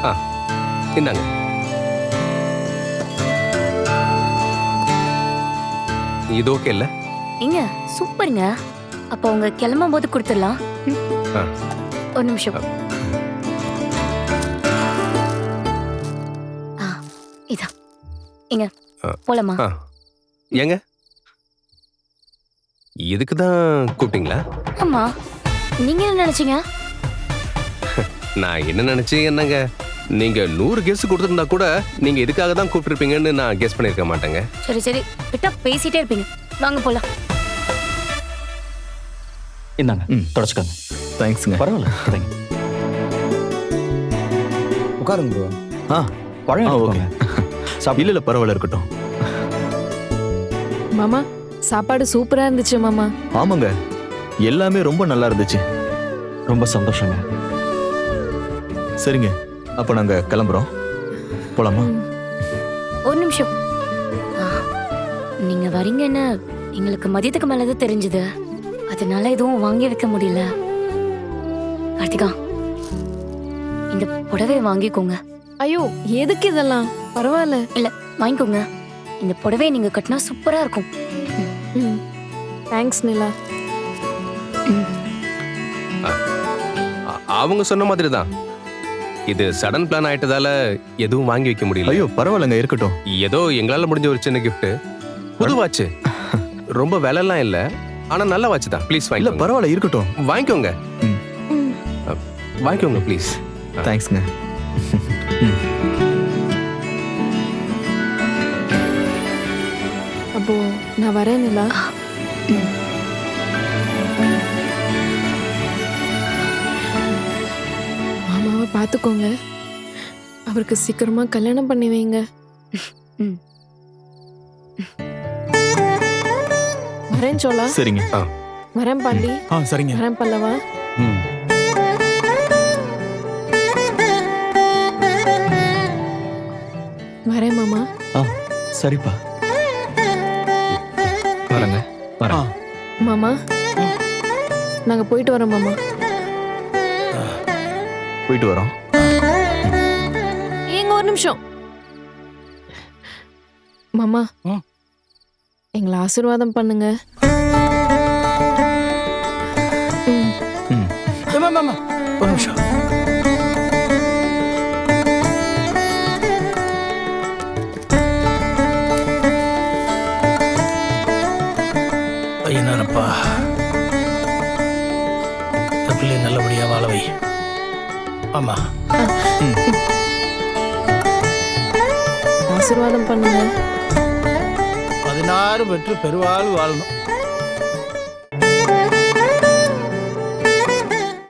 ஆ இந்தாங்க. இது ஓகே இல்ல? ஏங்க சூப்பருங்க. அப்போ உங்க கிளம்பும் போது கொடுத்துடலாம். ஆ. ஒரு நிமிஷம். இதா ஏங்க போலாமா? ஏங்க இதுக்கு தான் கூப்பிட்டீங்களா? ஆமா. நீங்க என்ன நினைச்சீங்க? நான் என்ன நினைச்சேன் என்னங்க, நீங்க 100 கெஸ் கொடுத்திருந்தா கூட நீங்க இதுக்காக தான் கூப்பிட்டுருப்பீங்கன்னு நான் கெஸ் பண்ணிருக்க மாட்டேங்க. சரி சரி, விட்டா பேசிட்டே இருப்பீங்க. வாங்க போலாம். இந்தாங்க தொடச்சுக்கோங்க. தேங்க்ஸ்ங்க. பரவாயில்ல கிடைங்க. உட்காருங்க ப்ரோ. பழம் ஓகே. இல்ல இல்ல பரவாயில்ல இருக்கட்டும். மாமா சாப்பாடு சூப்பரா இருந்துச்சு மாமா. ஆமாங்க, எல்லாமே ரொம்ப நல்லா இருந்துச்சு. ரொம்ப சந்தோஷங்க. சரிங்க, அப்ப நாங்க கிளம்புறோம். போலாமா? ஒரு நிமிஷம். நீங்க வரீங்கன்னு எங்களுக்கு மதியத்துக்கு மேலதான் தெரிஞ்சது. அதனால எதுவும் வாங்கி வைக்க முடியல. கார்த்திகா, இந்த புடவையை வாங்கிக்கோங்க. ஐயோ எதுக்கு இதெல்லாம்? பரவாயில்ல. இல்ல வாங்கிக்கோங்க. இந்த புடவையை நீங்க கட்டினா சூப்பரா இருக்கும். தேங்க்ஸ் நிலா. அவங்க சொன்ன மாதிரி தான். இது சடன் பிளான் ஆயிட்டதால எதுவும் வாங்கி வைக்க முடியல. ஐயோ பரவாயில்லங்க, இருக்கட்டும். ஏதோ எங்களால முடிஞ்ச ஒரு சின்ன gift. புது வாட்ச். ரொம்ப விலைலாம் இல்ல, ஆனா நல்ல வாட்ச் தான். ப்ளீஸ் இல்ல வாங்கிக்கோங்க. பரவாயில்ல, இருக்கட்டும். வாங்கிக்கோங்க. வாங்கிக்கோங்க ப்ளீஸ். தேங்க்ஸ்ங்க. அப்போ நான் வரேன் நிலா. மாமாவை பார்த்துக்கோங்க. அவருக்கு சீக்கிரமா கல்யாணம் பண்ணி வைங்க. வரேன் சோலா. சரிங்க. வரேன் பாண்டி. சரிங்க. வரேன் பல்லவா. வரேன் மாமா. சரிப்பா. வரேங்க. வரேன். மாமா நாங்க போயிட்டு வரோம் மாமா. போயிட்டு வரோம். ஏங்க ஒரு நிமிஷம். மாமா எங்களை ஆசீர்வாதம் பண்ணுங்க. ஒரு நிமிஷம். என்னப்பா, இந்த பிள்ளை நல்லபடியா வாழ வை. ஆமா, ஆசீர்வாதம் பண்ணுங்க. 16 பெற்று பெருவாழ்வு வாழணும்.